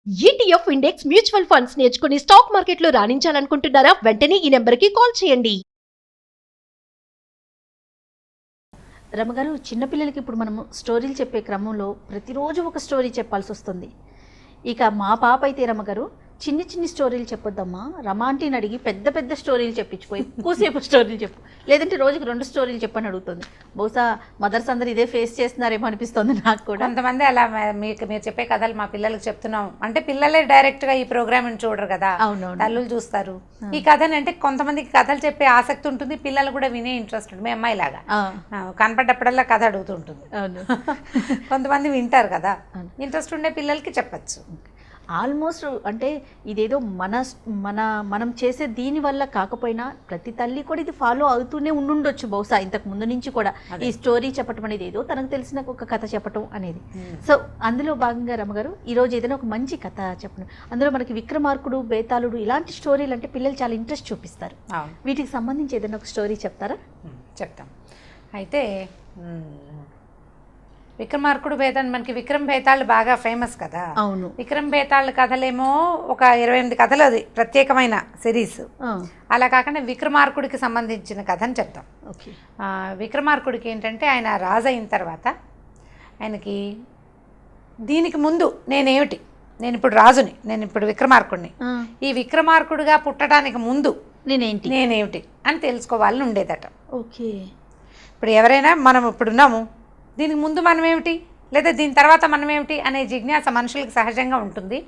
ETF index mutual funds నేర్చుకుని stock మార్కెట్లో రాణించాలనుకుంటున్నారా? వెంటనే ఈ నెంబర్కి కాల్ చేయండి. రమగారు, చిన్నపిల్లలకి ఇప్పుడు మనము స్టోరీలు చెప్పే క్రమంలో ప్రతిరోజు ఒక స్టోరీ చెప్పాల్సి వస్తుంది. ఇక మా పాప అయితే రమగారు చిన్ని చిన్ని స్టోరీలు చెప్పొద్దమ్మా, రమాంటిని అడిగి పెద్ద పెద్ద స్టోరీలు చెప్పించుకో, ఎక్కువసేపు స్టోరీలు చెప్పు, లేదంటే రోజుకి 2 స్టోరీలు చెప్పని అడుగుతుంది. బహుశా మదర్స్ అందరు ఇదే ఫేస్ చేస్తున్నారేమో అనిపిస్తుంది నాకు కూడా. కొంతమంది అలా మీరు చెప్పే కథలు మా పిల్లలకి చెప్తున్నాం అంటే పిల్లలే డైరెక్ట్గా ఈ ప్రోగ్రామ్ చూడరు కదా, అవునవును, తల్లులు చూస్తారు ఈ కథని. అంటే కొంతమందికి కథలు చెప్పే ఆసక్తి ఉంటుంది, పిల్లలు కూడా వినే ఇంట్రెస్ట్ ఉంటుంది. మీ అమ్మాయి లాగా కనపడ్డప్పుడల్లా కథ అడుగుతుంటుంది. కొంతమంది వింటారు కదా, ఇంట్రెస్ట్ ఉండే పిల్లలకి చెప్పచ్చు. ఆల్మోస్ట్ అంటే ఇదేదో మనం చేసే దీని వల్ల కాకపోయినా ప్రతి తల్లి కూడా ఇది ఫాలో అవుతూనే ఉండుండొచ్చు బహుశా ఇంతకు ముందు నుంచి కూడా. ఈ స్టోరీ చెప్పటం అనేది ఏదో తనకు తెలిసిన ఒక కథ చెప్పటం అనేది. సో అందులో భాగంగా రమగారు ఈరోజు ఏదైనా ఒక మంచి కథ చెప్పండి. అందులో మనకి విక్రమార్కుడు, బేతాళుడు ఇలాంటి స్టోరీలు అంటే పిల్లలు చాలా ఇంట్రెస్ట్ చూపిస్తారు. వీటికి సంబంధించి ఏదైనా ఒక స్టోరీ చెప్తారా? చెప్తాం. అయితే విక్రమార్కుడు, బేతాళుడు, మనకి విక్రమ్ బేతాళుడు బాగా ఫేమస్ కదా. అవును. విక్రమ్ బేతాళుడు కథలేమో ఒక 28 కథలు, అది ప్రత్యేకమైన సిరీస్. అలా కాకుండా విక్రమార్కుడికి సంబంధించిన కథని చెప్తాం. ఓకే. విక్రమార్కుడికి ఏంటంటే ఆయన రాజు అయిన తర్వాత ఆయనకి దీనికి ముందు నేనేమిటి, నేను ఇప్పుడు రాజుని, నేను ఇప్పుడు విక్రమార్కుడిని, ఈ విక్రమార్కుడిగా పుట్టడానికి ముందు నేనేమిటి అని తెలుసుకోవాలని ఉండేదట. ఓకే. ఇప్పుడు ఎవరైనా మనం ఇప్పుడు ఉన్నాము, దీనికి ముందు మనం ఏమిటి లేదా దీని తర్వాత మనం ఏమిటి అనే జిజ్ఞాస మనుషులకు సహజంగా ఉంటుంది.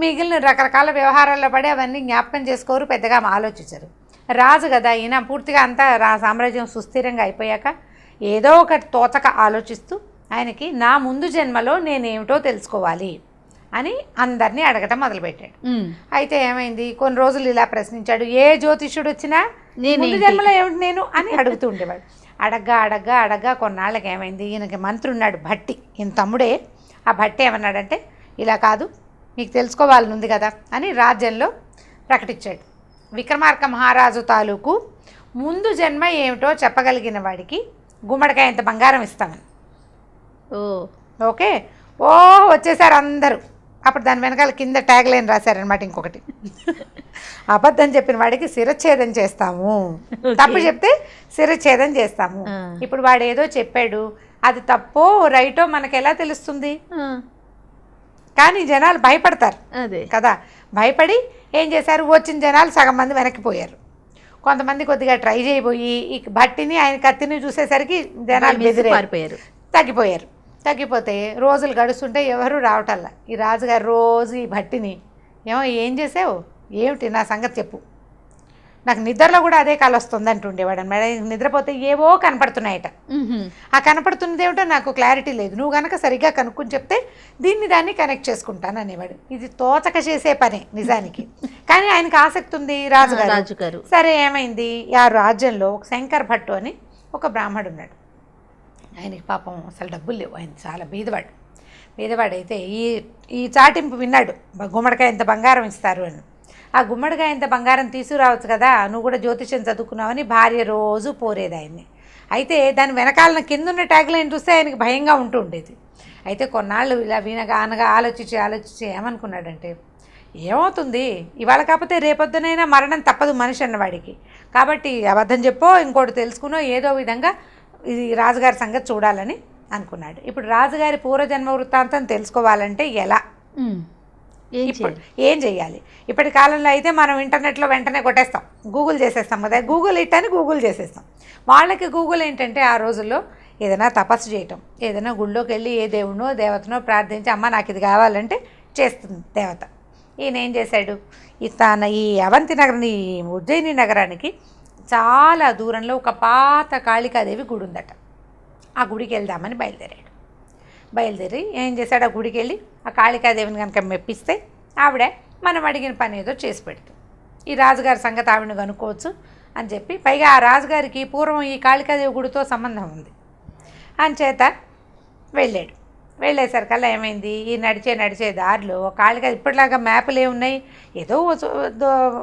మిగిలిన రకరకాల వ్యవహారాల్లో పడి అవన్నీ జ్ఞాపకం చేసుకోరు, పెద్దగా ఆలోచించరు. రాజు కదా ఈయన, పూర్తిగా అంతా సామ్రాజ్యం సుస్థిరంగా అయిపోయాక ఏదో ఒక తోచక ఆలోచిస్తూ ఆయనకి నా ముందు జన్మలో నేనేమిటో తెలుసుకోవాలి అని అందరినీ అడగటం మొదలుపెట్టాడు. అయితే ఏమైంది, కొన్ని రోజులు ఇలా ప్రశ్నించాడు. ఏ జ్యోతిష్యుడు వచ్చినా ముందు జన్మలో ఏమిటి నేను అని అడుగుతూ ఉండేవాడు. అడగ్గా కొన్నాళ్ళకి ఏమైంది, ఈయనకి మంత్రి ఉన్నాడు భట్టి, ఈయన తమ్ముడే. ఆ భట్టి ఏమన్నాడంటే, ఇలా కాదు మీకు తెలుసుకోవాలని ఉంది కదా అని రాజ్యంలో ప్రకటించాడు. విక్రమార్క మహారాజు తాలూకు ముందు జన్మ ఏమిటో చెప్పగలిగిన వాడికి గుమ్మడికాయ ఇంత బంగారం ఇస్తామని. ఓకే, వచ్చేసారు అందరూ. అప్పుడు దాని వెనకాల కింద ట్యాగ్ లైన్ రాశారనమాట ఇంకొకటి, అబద్ధం చెప్పిన వాడికి శిరచ్ఛేదం చేస్తాము, తప్పు చెప్తే శిరచ్ఛేదం చేస్తాము. ఇప్పుడు వాడు ఏదో చెప్పాడు, అది తప్పో రైటో మనకు ఎలా తెలుస్తుంది? కానీ జనాలు భయపడతారు కదా, భయపడి ఏం చేశారు, వచ్చిన జనాలు సగం మంది వెనక్కిపోయారు. కొంతమంది కొద్దిగా ట్రై చేయబోయి ఈ భట్టిని, ఆయన కత్తిని చూసేసరికి జనాలు బెదిరిపోయారు, తగ్గిపోతే రోజులు గడుస్తుంటే ఎవరు రావటల్లా. ఈ రాజుగారు రోజు ఈ భట్టిని, ఏం చేసావు, ఏమిటి నా సంగతి చెప్పు, నాకు నిద్రలో కూడా అదే కాలు వస్తుంది అంటుండేవాడు అనమాట. నిద్రపోతే ఏవో కనపడుతున్నాయట, ఆ కనపడుతున్నది ఏమిటో నాకు క్లారిటీ లేదు, నువ్వు కనుక సరిగ్గా కనుక్కొని చెప్తే దాన్ని కనెక్ట్ చేసుకుంటాను అనేవాడు. ఇది తోచక చేసే పనే నిజానికి, కానీ ఆయనకు ఆసక్తి ఉంది రాజుగారు. సరే ఏమైంది, ఆ రాజ్యంలో ఒక శంకర్ భట్టు అని ఒక బ్రాహ్మడు ఉన్నాడు. ఆయనకి పాపం అసలు డబ్బులు లేవు, ఆయన చాలా బీదవాడైతే ఈ చాటింపు విన్నాడు, గుమ్మడికాయ ఇంత బంగారం ఇస్తారు అని. ఆ గుమ్మడికాయ ఇంత బంగారం తీసుకురావచ్చు కదా, నువ్వు కూడా జ్యోతిష్యం చదువుకున్నావని భార్య రోజు పోరేది ఆయన్ని. అయితే దాని వెనకాలన కిందున్న ట్యాగ్ లైన్ చూస్తే ఆయనకి భయంగా ఉంటూ ఉండేది. అయితే కొన్నాళ్ళు ఇలా అనగా ఆలోచించి ఏమనుకున్నాడంటే, ఏమవుతుంది, ఇవాళ కాకపోతే రేపొద్దునైనా మరణం తప్పదు మనిషి అన్నవాడికి, కాబట్టి అబద్ధం చెప్పో ఇంకోటి తెలుసుకునో ఏదో విధంగా ఇది రాజుగారి సంగతి చూడాలని అనుకున్నాడు. ఇప్పుడు రాజుగారి పూర్వజన్మ వృత్తాంతం తెలుసుకోవాలంటే ఎలా, ఏం చేయాలి? ఇప్పటి కాలంలో అయితే మనం ఇంటర్నెట్లో వెంటనే కొట్టేస్తాం, గూగుల్ చేసేస్తాం కదా, గూగుల్ ఇట్టని గూగుల్ చేసేస్తాం. వాళ్ళకి గూగుల్ ఏంటంటే ఆ రోజుల్లో ఏదైనా తపస్సు చేయటం, ఏదైనా గుళ్ళోకి వెళ్ళి ఏ దేవుడినో దేవతనో ప్రార్థించి అమ్మ నాకు ఇది కావాలంటే చేస్తుంది దేవత. ఈయన ఏం చేశాడు, ఈ అవంతి నగరం, ఈ ఉజ్జయిని నగరానికి చాలా దూరంలో ఒక పాత కాళికాదేవి గుడి ఉందట. ఆ గుడికి వెళ్దామని బయలుదేరి ఏం చేశాడు, ఆ గుడికి వెళ్ళి ఆ కాళికాదేవిని కనుక మెప్పిస్తే ఆవిడ మనం అడిగిన పని ఏదో చేసి పెడుతుంది. ఈ రాజుగారి సంగతి ఆవిడని కనుక్కోవచ్చు అని చెప్పి, పైగా ఆ రాజుగారికి పూర్వం ఈ కాళికాదేవి గుడితో సంబంధం ఉంది అంచేత వెళ్ళేసరికల్లా ఏమైంది, ఈ నడిచే దారిలో కాళికా ఇప్పటిలాగా మ్యాపులు ఏమున్నాయి, ఏదో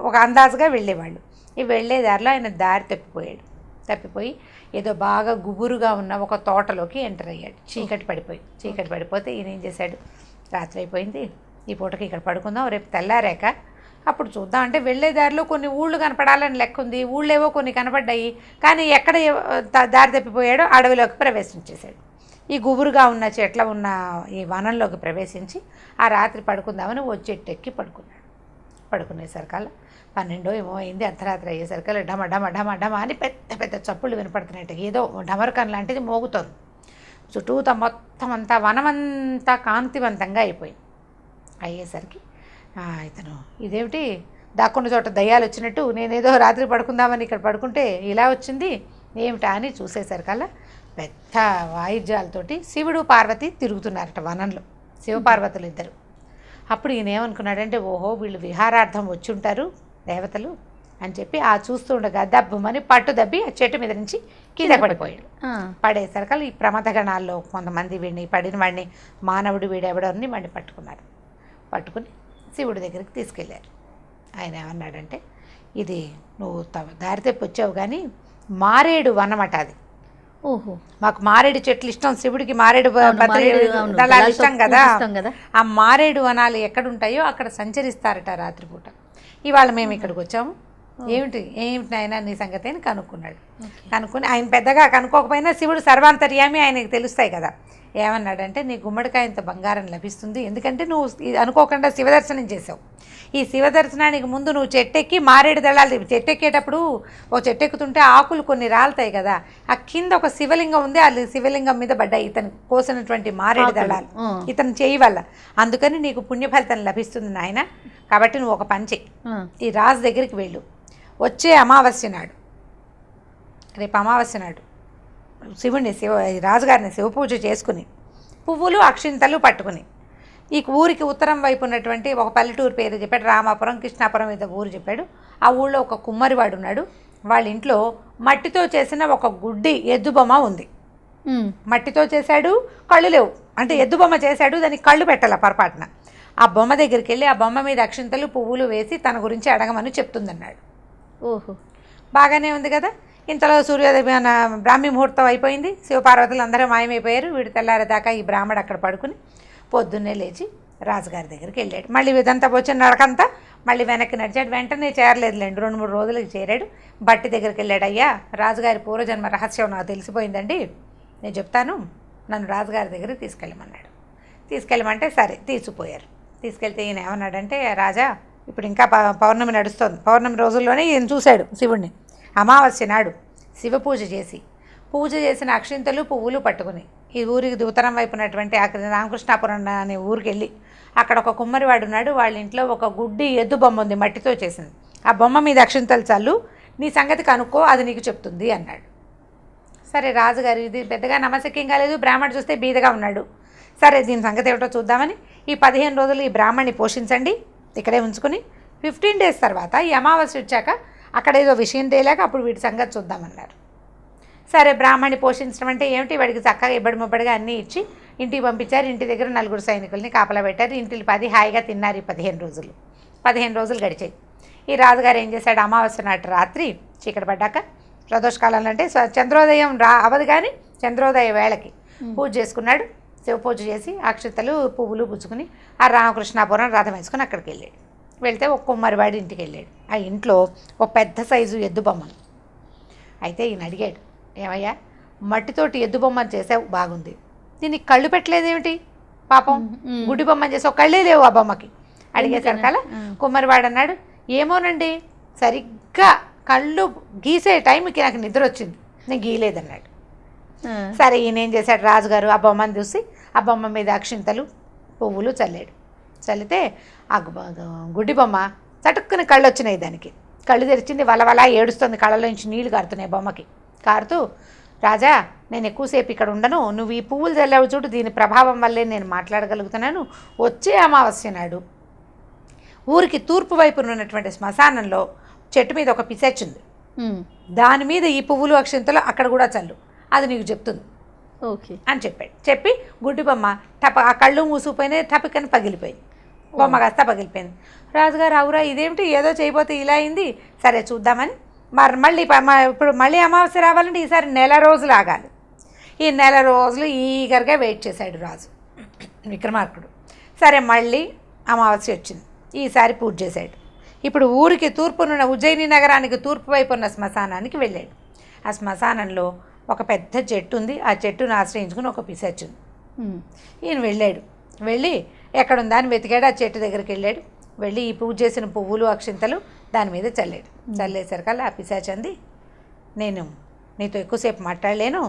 ఒక అందాజుగా వెళ్ళేవాళ్ళు. ఈ వెళ్ళే దారిలో ఆయన దారి తప్పిపోయి ఏదో బాగా గుబురుగా ఉన్న ఒక తోటలోకి ఎంటర్ అయ్యాడు. చీకటి పడిపోతే ఈయన ఏం చేశాడు, రాత్రి అయిపోయింది, ఈ పూటకి ఇక్కడ పడుకుందాం, రేపు తెల్లారాక అప్పుడు చూద్దాం అంటే వెళ్ళే దారిలో కొన్ని ఊళ్ళు కనపడాలని లెక్క ఉంది. ఊళ్ళేవో కొన్ని కనపడ్డాయి, కానీ ఎక్కడ దారి తప్పిపోయాడో అడవిలోకి ప్రవేశించేశాడు. ఈ గుబురుగా ఉన్న చెట్ల ఉన్న ఈ వనంలోకి ప్రవేశించి ఆ రాత్రి పడుకుందామని ఓ చెట్టు ఎక్కి పడుకున్నాడు. పడుకునేసరికల్లా 12 ఏమో అయింది. అర్ధరాత్రి అయ్యేసరికల్లా డమ డమ డమ డమ అని పెద్ద పెద్ద చప్పుళ్ళు వినపడుతున్నట్టు ఏదో డమరకం లాంటిది మోగుతోంది. చుట్టూత మొత్తం అంతా వనమంతా కాంతివంతంగా అయిపోయింది. అయ్యేసరికి ఇతను ఇదేమిటి దాక్కున్న చోట దయ్యాలు వచ్చినట్టు, నేనేదో రాత్రి పడుకుందామని ఇక్కడ పడుకుంటే ఇలా వచ్చింది ఏమిటా అని చూసేసరికల్లా పెద్ద వాయిద్యాలతోటి శివుడు పార్వతి తిరుగుతున్నారట వనంలో, శివపార్వతులు ఇద్దరు. అప్పుడు ఈయన ఏమనుకున్నాడంటే, ఓహో వీళ్ళు విహారార్థం వచ్చి ఉంటారు దేవతలు అని చెప్పి ఆ చూస్తూ ఉండగా దబ్బుమని పట్టు దబ్బి ఆ చెట్టు మీద నుంచి కింద పడిపోయాడు. పడేసరికల్లా ఈ ప్రమథగణాల్లో కొంతమంది వీడిని పడిన వాడిని మానవుడు వీడెవడని వాడిని పట్టుకున్నారు. పట్టుకుని శివుడి దగ్గరికి తీసుకెళ్ళారు. ఆయన ఏమన్నాడంటే, ఇది నువ్వు దారి తెప్పి వచ్చావు కానీ మారేడు వనమట అది. ఓహో, మాకు మారేడు చెట్లు ఇష్టం, శివుడికి మారేడు దళాలు ఇష్టం కదా. ఆ మారేడు వనాలు ఎక్కడుంటాయో అక్కడ సంచరిస్తారట రాత్రిపూట. ఇవాళ మేము ఇక్కడికి వచ్చాము, ఏమిటి నాయన నీ సంగతి అని కనుక్కున్నాడు. కనుక్కొని ఆయన పెద్దగా కనుక్కోకపోయినా శివుడు సర్వాంతర్యామి, ఆయనకి తెలుస్తాయి కదా. ఏమన్నాడంటే, నీ గుమ్మడికాయ ఇంత బంగారం లభిస్తుంది, ఎందుకంటే నువ్వు అనుకోకుండా శివదర్శనం చేసావు. ఈ శివదర్శనానికి ముందు నువ్వు చెట్టెక్కి మారేడు దళాలు, చెట్టెక్కేటప్పుడు ఒక చెట్టెక్కుతుంటే ఆకులు కొన్ని రాలుతాయి కదా, ఆ కింద ఒక శివలింగం ఉంది, ఆ శివలింగం మీద పడ్డాయి ఇతను కోసినటువంటి మారేడు దళాలు ఇతను చేయి వల్ల. అందుకని నీకు పుణ్యఫలితం లభిస్తుంది నాయన. కాబట్టి నువ్వు ఒక పని చెయ్యి, ఈ రాజు దగ్గరికి వెళ్ళు. వచ్చే అమావాస్య నాడు, రేపు అమావాస్య నాడు శివుడిని రాజుగారిని శివపూజ చేసుకుని పువ్వులు అక్షింతలు పట్టుకుని ఈ ఊరికి ఉత్తరం వైపు ఉన్నటువంటి ఒక పల్లెటూరు పేరు చెప్పాడు, రామాపురం కృష్ణాపురం మీద ఊరు చెప్పాడు. ఆ ఊళ్ళో ఒక కుమ్మరివాడు ఉన్నాడు. వాళ్ళ ఇంట్లో మట్టితో చేసిన ఒక గుడ్డి ఎద్దుబొమ్మ ఉంది. మట్టితో చేశాడు, కళ్ళు లేవు, అంటే ఎద్దుబొమ్మ చేశాడు, దానికి కళ్ళు పెట్టాల పొరపాటున. ఆ బొమ్మ దగ్గరికి వెళ్ళి ఆ బొమ్మ మీద అక్షింతలు పువ్వులు వేసి తన గురించి అడగమని చెప్తుందన్నాడు. ఓహో, బాగానే ఉంది కదా. ఇంతలో సూర్యోదయ బ్రాహ్మీ ముహూర్తం అయిపోయింది. శివపార్వతులు అందరూ మాయమైపోయారు. వీడు తెల్లారేదాకా ఈ బ్రాహ్మడు అక్కడ పడుకుని పొద్దున్నే లేచి రాజుగారి దగ్గరికి వెళ్ళాడు. మళ్ళీ ఇదంతా వచ్చిన నడకంతా మళ్ళీ వెనక్కి నడిచాడు. వెంటనే చేరలేదులేండి, 2-3 రోజులకి చేరాడు. బట్టి దగ్గరికి వెళ్ళాడు. అయ్యా, రాజుగారి పూర్వజన్మ రహస్యం నాకు తెలిసిపోయిందండి, నేను చెప్తాను, నన్ను రాజుగారి దగ్గరికి తీసుకెళ్ళమన్నాడు. తీసుకెళ్ళమంటే సరే తీసుకుపోయారు. తీసుకెళ్తే ఈయన ఏమన్నాడంటే, రాజా ఇప్పుడు ఇంకా పౌర్ణమి నడుస్తోంది, పౌర్ణమి రోజుల్లోనే ఈయన చూశాడు శివుణ్ణి. అమావాస్య నాడు శివ పూజ చేసిన అక్షింతలు పువ్వులు పట్టుకుని ఈ ఊరికి ఉత్తరం వైపు ఉన్నటువంటి రామకృష్ణాపురం అనే ఊరికి వెళ్ళి అక్కడ ఒక కుమ్మరివాడు ఉన్నాడు. వాళ్ళ ఇంట్లో ఒక గుడ్డి ఎద్దు బొమ్మ ఉంది, మట్టితో చేసింది. ఆ బొమ్మ మీద అక్షింతలు చల్లు, నీ సంగతి కనుక్కో, అది నీకు చెప్తుంది అన్నాడు. సరే రాజుగారు ఇది పెద్దగా నమ్మశక్యం కాలేదు. బ్రాహ్మణుడు చూస్తే బీదగా ఉన్నాడు. సరే దీని సంగతి ఏమిటో చూద్దామని ఈ 15 రోజులు ఈ బ్రాహ్మణ్ణి పోషించండి, ఇక్కడే ఉంచుకుని 15 డేస్ తర్వాత ఈ అమావాస్య వచ్చాక అక్కడ ఏదో విషయం తేలాక అప్పుడు వీటి సంగతి చూద్దామన్నారు. సరే బ్రాహ్మణ్ణి పోషించడం అంటే ఏమిటి, వాడికి చక్కగా ఇబ్బడి ముబ్బడిగా అన్నీ ఇచ్చి ఇంటికి పంపించారు. ఇంటి దగ్గర 4 సైనికుల్ని కాపలా పెట్టారు. ఇంటికి 10 హాయిగా తిన్నారు. ఈ 15 రోజులు గడిచాయి. ఈ రాజుగారు ఏం చేశాడు, అమావాస్య నాటి రాత్రి చీకటి పడ్డాక ప్రదోషకాలంలో అంటే చంద్రోదయం అవదు కానీ చంద్రోదయ వేళకి పూజ చేసుకున్నాడు. శివ పూజ చేసి అక్షతలు పువ్వులు పుచ్చుకుని ఆ రామకృష్ణాపురం రథం వేసుకుని అక్కడికి వెళ్ళాడు. వెళ్తే ఒక కుమ్మరివాడి ఇంటికి వెళ్ళాడు. ఆ ఇంట్లో ఒక పెద్ద సైజు ఎద్దు బొమ్మను. అయితే ఈయన అడిగాడు, ఏమయ్యా మట్టితోటి ఎద్దు బొమ్మను చేసావు, బాగుంది, దీనికి కళ్ళు పెట్టలేదేమిటి, పాపం గుడి బొమ్మను చేసావు, కళ్ళే లేవు ఆ బొమ్మకి. అడిగేసరికల్లా కుమ్మరివాడు అన్నాడు, ఏమోనండి సరిగ్గా కళ్ళు గీసే టైంకి నాకు నిద్ర వచ్చింది, నేను గీయలేదన్నాడు. సరే ఈయన ఏం చేశాడు, రాజుగారు ఆ బొమ్మను చూసి ఆ బొమ్మ మీద అక్షింతలు పువ్వులు చల్లాడు. చల్లితే ఆ గుడ్డి బొమ్మ చటుక్కుని కళ్ళు వచ్చినాయి. దానికి కళ్ళు తెరిచింది, వలవలా ఏడుస్తుంది, కళ్ళలోంచి నీళ్లు కారుతున్నాయి బొమ్మకి. కారుతూ, రాజా నేను ఎక్కువసేపు ఇక్కడ ఉండను, నువ్వు ఈ పువ్వులు చల్లావు చూడు, దీని ప్రభావం వల్లే నేను మాట్లాడగలుగుతున్నాను. వచ్చే అమావాస్య నాడు ఊరికి తూర్పు వైపున ఉన్నటువంటి శ్మశానంలో చెట్టు మీద ఒక పిశాచి ఉంది, దాని మీద ఈ పువ్వులు అక్షింతలు అక్కడ కూడా చల్లు, అది నీకు చెప్తుంది ఓకే అని చెప్పాడు. చెప్పి గుడ్డి బొమ్మ ఆ కళ్ళు మూసుకుపోయినాయి, టపకని పగిలిపోయింది. బొమ్మ కాస్త పగిలిపోయింది. రాజుగారు అవురా ఇదేమిటి, ఏదో చేయబోతే ఇలా అయింది, సరే చూద్దామని మళ్ళీ ఇప్పుడు మళ్ళీ అమావాస్య రావాలంటే ఈసారి 1 రోజులు ఆగాలి. ఈ 1 రోజులు ఈగర్గా వెయిట్ చేశాడు రాజు విక్రమార్కుడు. సరే మళ్ళీ అమావాస్య వచ్చింది. ఈసారి పూజ చేశాడు. ఇప్పుడు ఊరికి తూర్పునున్న ఉజ్జయిని నగరానికి తూర్పు వైపు ఉన్న శ్మశానానికి వెళ్ళాడు. ఆ శ్మశానంలో ఒక పెద్ద చెట్టు ఉంది. ఆ చెట్టును ఆశ్రయించుకుని ఒక పిశాచి ఉంది. ఈయన వెళ్ళాడు. వెళ్ళి ఎక్కడుందా అని వెతికాడు. ఆ చెట్టు దగ్గరికి వెళ్ళాడు. వెళ్ళి ఈ పూజ చేసిన పువ్వులు అక్షింతలు దాని మీద చల్లాడు. చల్లేసరికల్లా ఆ పిశాచి అంది, నేను నీతో ఎక్కువసేపు మాట్లాడలేను,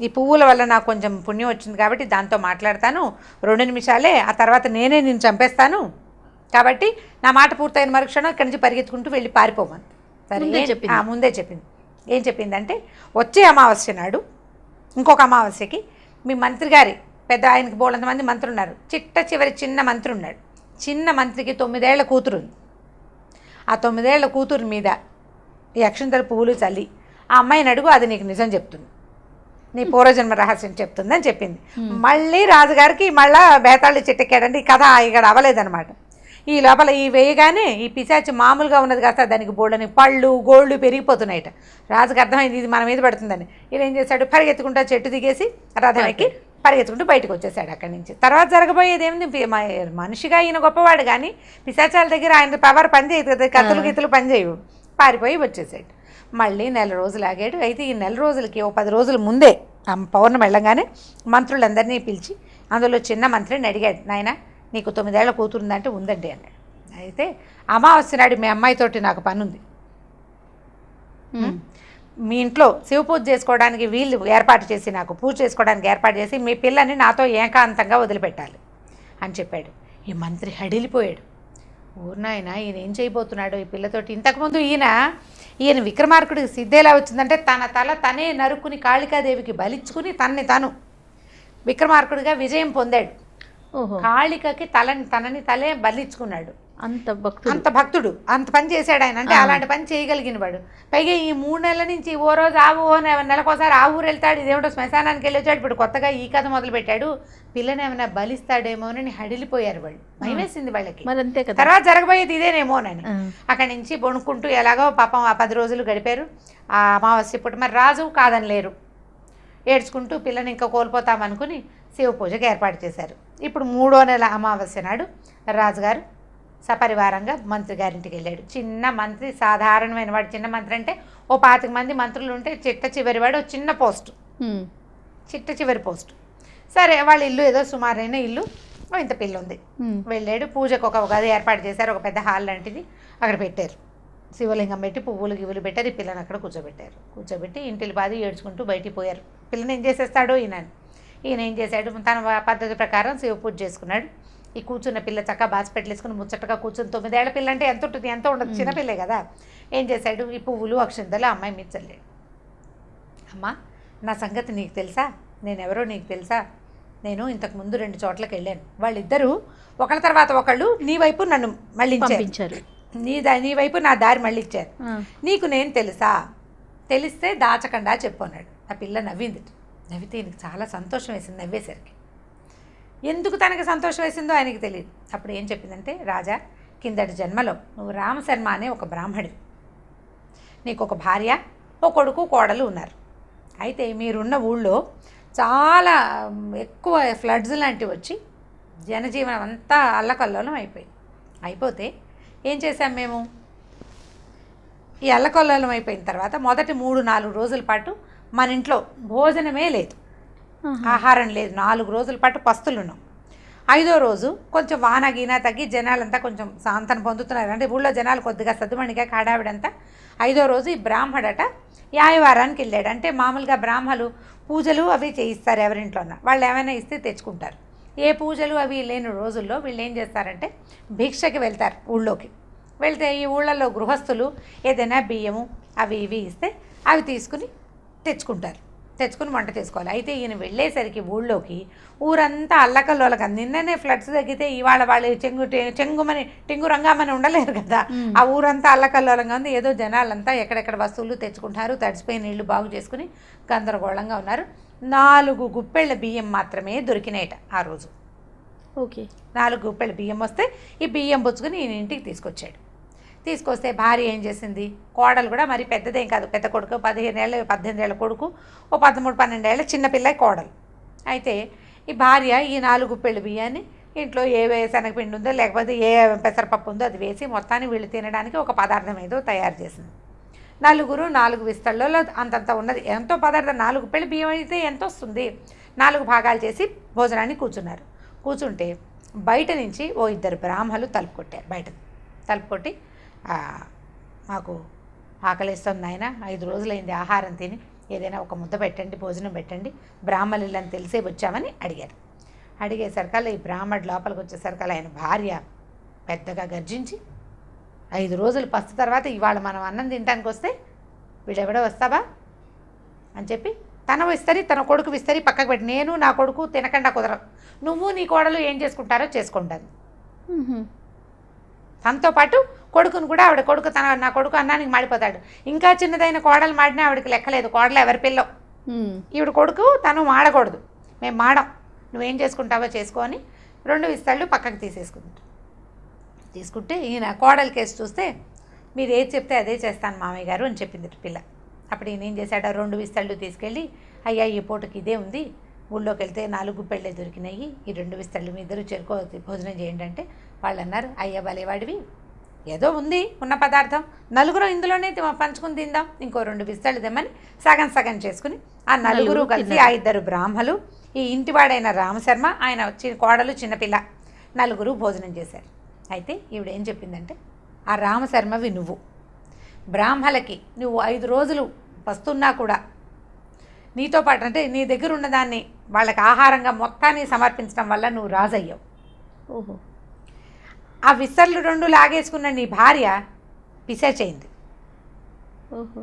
ఈ పువ్వుల వల్ల నాకు కొంచెం పుణ్యం వచ్చింది కాబట్టి దాంతో మాట్లాడతాను, 2 నిమిషాలే, ఆ తర్వాత నేనే నిన్ను చంపేస్తాను, కాబట్టి నా మాట పూర్తయిన మరుక్షణం ఇక్కడి నుంచి పరిగెత్తుకుంటూ వెళ్ళి పారిపోమని. సరే ముందే చెప్పింది. ఏం చెప్పిందంటే, వచ్చే అమావాస్య నాడు ఇంకొక అమావాస్యకి మీ మంత్రి గారి పెద్ద ఆయనకి బోలంతమంది మంత్రులు ఉన్నారు. చివరి చిన్న మంత్రి ఉన్నాడు. చిన్న మంత్రికి 9 ఏళ్ల కూతురు ఉంది. ఆ 9 ఏళ్ల కూతురు మీద ఈ అక్షంతల పువ్వులు చల్లి ఆ అమ్మాయిని అడుగు, అది నీకు నిజం చెప్తుంది, నీ పూర్వజన్మ రహస్యం చెప్తుందని చెప్పింది. మళ్ళీ రాజుగారికి మళ్ళా బేతాళి చెట్టెక్కాడండి. ఈ కథ ఇక్కడ అవ్వలేదన్నమాట. ఈ లోపల ఈ వేయగానే ఈ పిశాచి మామూలుగా ఉన్నది కాస్త దానికి బోళ్ళని పళ్ళు గోళ్ళు పెరిగిపోతున్నాయట. రాజుకి అర్థమైంది ఇది మన మీద పడుతుందని. ఈయన ఏం చేశాడు, పరిగెత్తుకుంటా చెట్టు దిగేసి రథం ఎక్కి పరిగెత్తుకుంటూ బయటకు వచ్చేసాడు అక్కడి నుంచి. తర్వాత జరగబోయేది ఏమిటి, మనిషిగా ఈయన గొప్పవాడు కానీ పిశాచాల దగ్గర ఆయన పవర్ పనిచేయదు కదా, కత్తులు గిత్తులు పనిచేయవు. పారిపోయి వచ్చేసాడు. మళ్ళీ 1 నెల రోజులు ఆగాడు. అయితే ఈ 1 నెల రోజులకి 10 రోజుల ముందే పౌర్ణమి వెళ్ళగానే మంత్రులందరినీ పిలిచి అందులో చిన్న మంత్రిని అడిగాడు, నాయన నీకు 9 ఏళ్ల కూతురుందంటే ఉందండి అన్నాడు. అయితే అమావాస్య నాడు మీ అమ్మాయితోటి నాకు పని ఉంది, మీ ఇంట్లో శివ పూజ చేసుకోవడానికి వీళ్ళు ఏర్పాటు చేసి నాకు పూజ చేసుకోవడానికి ఏర్పాటు చేసి మీ పిల్లని నాతో ఏకాంతంగా వదిలిపెట్టాలి అని చెప్పాడు. ఈ మంత్రి హడిలిపోయాడు. ఊరినాయన ఈయన ఏం చేయబోతున్నాడు ఈ పిల్లతోటి. ఇంతకుముందు ఈయన విక్రమార్కుడికి సిద్ధి ఎలా వచ్చిందంటే తన తల తనే నరుక్కుని కాళికాదేవికి బలిచ్చుకుని తనని విక్రమార్కుడిగా విజయం పొందాడు. కాళికకి తనని తలే బలిచ్చుకున్నాడు. అంత భక్తుడు అంత పని చేశాడు ఆయన. అంటే అలాంటి పని చేయగలిగిన వాడు. పైగా ఈ 3 నెలల నుంచి ఓ రోజు నెలకోసారి ఆ ఊరు వెళ్తాడు, ఇదేమిటో శ్మశానానికి వెళ్ళి వచ్చాడు. ఇప్పుడు కొత్తగా ఈ కథ మొదలు పెట్టాడు. పిల్లని ఏమైనా బలిస్తాడేమోనని హడిలిపోయారు వాళ్ళు. భయమేసింది వాళ్ళకి. తర్వాత జరగబోయేది ఇదేనేమోనని అక్కడి నుంచి బొణుక్కుంటూ ఎలాగో పాపం ఆ 10 రోజులు గడిపారు. ఆ అమావాస్య పూట మరి రాజు కాదని లేరు. ఏడ్చుకుంటూ పిల్లని ఇంకా కోల్పోతామనుకుని శివ పూజకి ఏర్పాటు చేశారు. ఇప్పుడు 3వ నెల అమావాస్య నాడు రాజుగారు సపరివారంగా మంత్రి గారింటికి వెళ్ళాడు. చిన్న మంత్రి, సాధారణమైన వాడు. చిన్న మంత్రి అంటే ఓ 25 మంది మంత్రులు ఉంటే చివరి వాడు చిన్న పోస్టు, చివరి పోస్టు. సరే వాళ్ళ ఇల్లు ఏదో సుమారైన ఇల్లు, ఇంత పిల్ల ఉంది. వెళ్ళాడు. పూజకు ఒక గది ఏర్పాటు చేశారు, ఒక పెద్ద హాల్ లాంటిది అక్కడ పెట్టారు. శివలింగం పెట్టి పువ్వులు గివ్వులు పెట్టారు. ఈ పిల్లని అక్కడ కూర్చోబెట్టి ఇంటిని బాధి ఏడ్చుకుంటూ బయటికి పోయారు. పిల్లని ఏం చేసేస్తాడో ఈయన ఏం చేశాడు, తన పద్ధతి ప్రకారం శివ పూజ చేసుకున్నాడు. ఈ కూర్చున్న పిల్ల చక్కగా బాసిపెట్టలేసుకుని ముచ్చటగా కూర్చుని 9 ఏళ్ల పిల్ల అంటే ఎంత ఉంటుంది, ఎంత ఉండదు, చిన్నపిల్లే కదా. ఏం చేశాడు, ఈ పువ్వులు అక్షంతలు అమ్మాయి మీద చల్లాడు. అమ్మ నా సంగతి నీకు తెలుసా, నేనెవరో నీకు తెలుసా, నేను ఇంతకుముందు 2 చోట్లకి వెళ్ళాను. వాళ్ళిద్దరూ ఒకళ్ళ తర్వాత ఒకళ్ళు నీ వైపు నన్ను మళ్ళించారు, నీ వైపు నా దారి మళ్ళించారు. నీకు నేను తెలుసా, తెలిస్తే దాచకుండా చెప్పు అన్నాడు. ఆ పిల్ల నవ్వింది. నవ్వితే ఈయనకి చాలా సంతోషం వేసింది. నవ్వేసరికి ఎందుకు తనకి సంతోషం వేసిందో ఆయనకి తెలియదు. అప్పుడు ఏం చెప్పిందంటే, రాజా కిందటి జన్మలో నువ్వు రామశర్మ అనే ఒక బ్రాహ్మడివి, నీకు ఒక భార్య, ఓ కొడుకు, కోడలు ఉన్నారు. అయితే మీరున్న ఊళ్ళో చాలా ఎక్కువ ఫ్లడ్స్ లాంటివి వచ్చి జనజీవనం అంతా అల్లకల్లోలం అయిపోతే ఏం చేశాం మేము, ఈ అల్లకల్లోలం అయిపోయిన తర్వాత మొదటి 3-4 రోజుల పాటు మన ఇంట్లో భోజనమే లేదు, ఆహారం లేదు. 4 రోజుల పాటు పస్తులున్నాం. 5వ రోజు కొంచెం వాన గీనా తగ్గి జనాలంతా కొంచెం శాంతన పొందుతున్నారు. అంటే ఊళ్ళో జనాలు కొద్దిగా సద్దుమణిగా కాడావిడంతా. 5వ రోజు ఈ బ్రాహ్మడట యాయవారానికి వెళ్ళాడు. అంటే మామూలుగా బ్రాహ్మలు పూజలు అవి చేయిస్తారు ఎవరింట్లోన్నా. వాళ్ళు ఏమైనా ఇస్తే తెచ్చుకుంటారు. ఏ పూజలు అవి లేని రోజుల్లో వీళ్ళు ఏం చేస్తారంటే భిక్షకి వెళ్తారు ఊళ్ళోకి. వెళ్తే ఈ ఊళ్ళల్లో గృహస్థులు ఏదైనా బియ్యము అవి ఇవి ఇస్తే అవి తెచ్చుకుని వంట చేసుకోవాలి. అయితే ఈయన వెళ్ళేసరికి ఊళ్ళోకి ఊరంతా అల్లకల్లోలక. నిన్ననే ఫ్లడ్స్ తగ్గితే ఇవాళ వాళ్ళు టెంగు రంగామని ఉండలేరు కదా. ఆ ఊరంతా అల్లకల్లోలంగా ఉంది. ఏదో జనాలంతా ఎక్కడెక్కడ వస్తువులు తెచ్చుకుంటారు. తడిసిపోయిన నీళ్లు బాగు చేసుకుని గందరగోళంగా ఉన్నారు. 4 గుప్పెళ్ళ బియ్యం మాత్రమే దొరికినాయట ఆ రోజు. ఓకే, 4 గుప్పెళ్ళ బియ్యం వస్తే ఈ బియ్యం పుచ్చుకుని ఈయన ఇంటికి తీసుకొస్తే భార్య ఏం చేసింది, కోడలు కూడా మరి పెద్దదేం కాదు, పెద్ద కొడుకు 18 ఏళ్ళ కొడుకు, ఓ 13-12 ఏళ్ళ చిన్నపిల్ల కోడలు. అయితే ఈ భార్య ఈ 4 గుప్పెళ్ళ బియ్యాన్ని ఇంట్లో ఏ శనగపిండి ఉందో లేకపోతే ఏ పెసరపప్పు ఉందో అది వేసి మొత్తాన్ని వీళ్ళు తినడానికి ఒక పదార్థం ఏదో తయారు చేసింది. నలుగురు 4 విస్తళ్ళలో అంతంత ఉన్నది ఎంతో పదార్థం, 4 పెళ్ళి బియ్యం అయితే ఎంత వస్తుంది, 4 భాగాలు చేసి భోజనాన్ని కూర్చున్నారు. కూర్చుంటే బయట నుంచి ఓ 2 బ్రాహ్మలు తలుపు కొట్టారు. బయట తలుపు కొట్టి మాకు ఆకలిస్తుంది నాయన, 5 రోజులైంది ఆహారం తిని, ఏదైనా ఒక ముద్ద పెట్టండి, భోజనం పెట్టండి, బ్రాహ్మణులు అని తెలిసే వచ్చామని అడిగారు. అడిగేసరికల్లా ఈ బ్రాహ్మణుడు లోపలికి వచ్చేసరికల్లా ఆయన భార్య పెద్దగా గర్జించి 5 రోజులు పస్తు తర్వాత ఇవాళ మనం అన్నం తినడానికి వస్తే వీడెవడో వస్తావా అని చెప్పి తన విస్తరి తన కొడుకు విస్తరి పక్కకు పెట్టి, నేను నా కొడుకు తినకుండా కుదరదు, నువ్వు నీ కోడలు ఏం చేసుకుంటారో చేసుకుంటాను. తనతో పాటు కొడుకును కూడా, ఆవిడ కొడుకు నా కొడుకు అన్నానికి మాడిపోతాడు, ఇంకా చిన్నదైన కోడలు మాడినా ఆవిడకి లెక్కలేదు, కోడలు ఎవరి పిల్లో, ఈవిడ కొడుకు తను మాడకూడదు, మేము మాడం, నువ్వేం చేసుకుంటావో చేసుకొని 2 విస్తళ్ళు పక్కకు తీసుకుంటే ఈయన కోడలి కేసు చూస్తే మీరు ఏది చెప్తే అదే చేస్తాను మామయ్య గారు అని చెప్పింది పిల్ల. అప్పుడు ఈయన ఏం చేశాడు, 2 విస్తళ్ళు తీసుకెళ్ళి, అయ్యా ఈ పూటకి ఇదే ఉంది, ఊళ్ళోకి వెళ్తే 4 పెళ్ళే దొరికినాయి, ఈ 2 విస్తళ్ళు మీ ఇద్దరు చెరుకో భోజనం చేయండి అంటే వాళ్ళు అన్నారు, అయ్యా భలేవాడివి, ఏదో ఉంది ఉన్న పదార్థం, నలుగురు ఇందులోనే పంచుకుని తిందాం, ఇంకో 2 విస్తళ్ళు తెమ్మని సగం చేసుకుని ఆ నలుగురు కలిసి ఆ 2 బ్రాహ్మలు, ఈ ఇంటివాడైన రామశర్మ, ఆయన కోడలు చిన్నపిల్ల, నలుగురు భోజనం చేశారు. అయితే ఈవిడ ఏం చెప్పిందంటే, ఆ రామశర్మవి నువ్వు, బ్రాహ్మలకి నువ్వు 5 రోజులు వస్తున్నా కూడా నీతో పాటు అంటే నీ దగ్గర ఉన్నదాన్ని వాళ్ళకి ఆహారంగా మొత్తాన్ని సమర్పించడం వల్ల నువ్వు రాజయ్యావు. ఓహో. ఆ విస్తర్లు 2 లాగేసుకున్న నీ భార్య పిశాచయింది. ఓహో.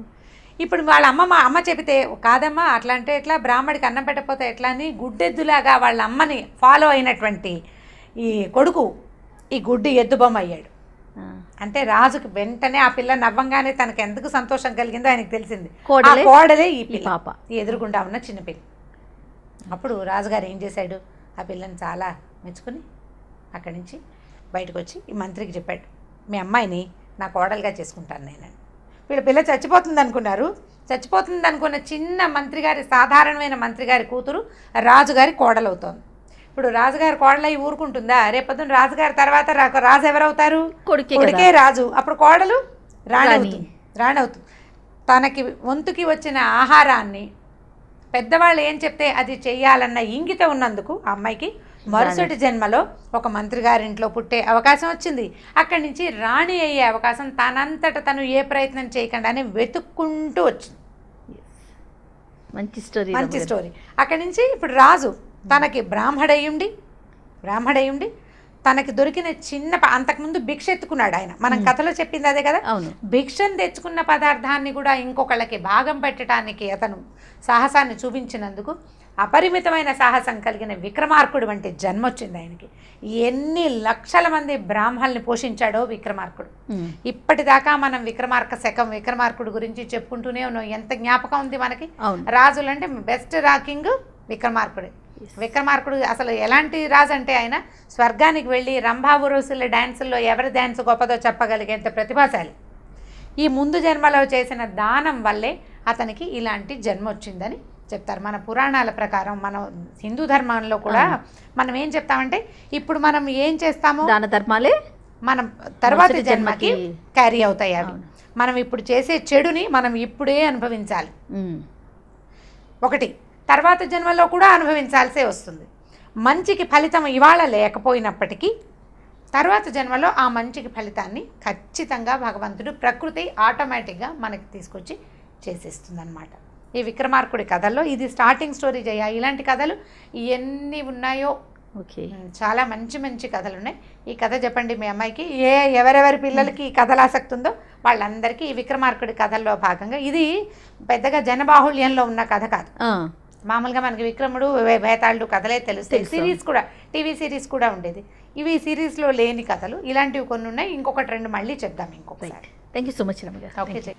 ఇప్పుడు వాళ్ళ అమ్మ చెబితే, కాదమ్మా అట్లా అంటే ఎట్లా, బ్రాహ్మడికి అన్నం పెట్టకపోతే ఎట్లా అని గుడ్డెద్దులాగా వాళ్ళ అమ్మని ఫాలో అయినటువంటి ఈ కొడుకు ఈ గుడ్డి ఎద్దుబొమ్మ అయ్యాడు. అంటే రాజుకి వెంటనే ఆ పిల్ల నవ్వంగానే తనకు ఎందుకు సంతోషం కలిగిందో ఆయనకు తెలిసింది, కోడలే ఈ పాప, ఈ ఎదురుగుండా ఉన్న చిన్నపిల్ల. అప్పుడు రాజుగారు ఏం చేశాడు, ఆ పిల్లని చాలా మెచ్చుకుని అక్కడి నుంచి బయటకు వచ్చి ఈ మంత్రికి చెప్పాడు, మీ అమ్మాయిని నా కోడలుగా చేసుకుంటాను నేనని. వీళ్ళ పిల్ల చచ్చిపోతుంది అనుకున్న చిన్న మంత్రి గారి, సాధారణమైన మంత్రి గారి కూతురు రాజుగారి కోడలవుతోంది. ఇప్పుడు రాజుగారి కోడలై ఊరుకుంటుందా, రేపొద్దున రాజుగారి తర్వాత రాజు ఎవరవుతారు, కొడుకే రాజు, అప్పుడు కోడలు రాణవుతుంది. తనకి వంతుకి వచ్చిన ఆహారాన్ని పెద్దవాళ్ళు ఏం చెప్తే అది చెయ్యాలన్న ఇంగిత ఉన్నందుకు ఆ అమ్మాయికి మరుసటి జన్మలో ఒక మంత్రి గారింట్లో పుట్టే అవకాశం వచ్చింది. అక్కడి నుంచి రాణి అయ్యే అవకాశం తనంతట తను ఏ ప్రయత్నం చేయకుండానే వెతుక్కుంటూ వచ్చింది. మంచి స్టోరీ. అక్కడి నుంచి ఇప్పుడు రాజు తనకి బ్రాహ్మడయ్యుండి తనకి దొరికిన చిన్న అంతకుముందు భిక్ష ఎత్తుకున్నాడు ఆయన, మనం కథలో చెప్పింది అదే కదా, భిక్షను తెచ్చుకున్న పదార్థాన్ని కూడా ఇంకొకళ్ళకి భాగం పెట్టడానికి అతను సాహసాన్ని చూపించినందుకు అపరిమితమైన సాహసం కలిగిన విక్రమార్కుడు వంటి జన్మ వచ్చింది ఆయనకి. ఎన్ని లక్షల మంది బ్రాహ్మణుల్ని పోషించాడో విక్రమార్కుడు. ఇప్పటిదాకా మనం విక్రమార్కుడు గురించి చెప్పుకుంటూనే ఉన్నాం. ఎంత జ్ఞాపకం ఉంది మనకి, రాజులంటే బెస్ట్ రాకింగ్ విక్రమార్కుడు అసలు ఎలాంటి రాజు అంటే, ఆయన స్వర్గానికి వెళ్ళి రంభా ఉరుసుల డ్యాన్సుల్లో ఎవరి డ్యాన్స్ గొప్పదో చెప్పగలిగేంత ప్రతిభాశాలి. ఈ ముందు జన్మలో చేసిన దానం వల్లే అతనికి ఇలాంటి జన్మ వచ్చిందని చెప్తారు. మన పురాణాల ప్రకారం, మన హిందూ ధర్మంలో కూడా మనం ఏం చెప్తామంటే, ఇప్పుడు మనం ఏం చేస్తామో దాన ధర్మాలే మనం తర్వాత జన్మకి క్యారీ అవుతాయి. అవి మనం ఇప్పుడు చేసే చెడుని మనం ఇప్పుడే అనుభవించాలి. ఒకటి తర్వాత జన్మలో కూడా అనుభవించాల్సే వస్తుంది. మంచికి ఫలితం ఇవాళ లేకపోయినప్పటికీ తర్వాత జన్మలో ఆ మంచికి ఫలితాన్ని ఖచ్చితంగా భగవంతుడు, ప్రకృతి ఆటోమేటిక్గా మనకి తీసుకొచ్చి చేసేస్తుంది అన్నమాట. ఈ విక్రమార్కుడి కథల్లో ఇది స్టార్టింగ్ స్టోరీ జయ. ఇలాంటి కథలు ఎన్ని ఉన్నాయో, చాలా మంచి మంచి కథలు ఉన్నాయి. ఈ కథ చెప్పండి మీ అమ్మాయికి, ఎవరెవరి పిల్లలకి ఈ కథలు ఆసక్తి ఉందో వాళ్ళందరికీ ఈ విక్రమార్కుడి కథల్లో భాగంగా. ఇది పెద్దగా జనబాహుళ్యంలో ఉన్న కథ కాదు, మామూలుగా మనకి విక్రముడు వేతాళుడు కథలే తెలుస్తాయి. సిరీస్ కూడా, టీవీ సిరీస్ కూడా ఉండేది. ఇవి సిరీస్లో లేని కథలు, ఇలాంటివి కొన్ని ఉన్నాయి. ఇంకొకటి 2 మళ్ళీ చెప్దాం ఇంకొకసారి. Thank you so much Ramya గారు. ఓకే.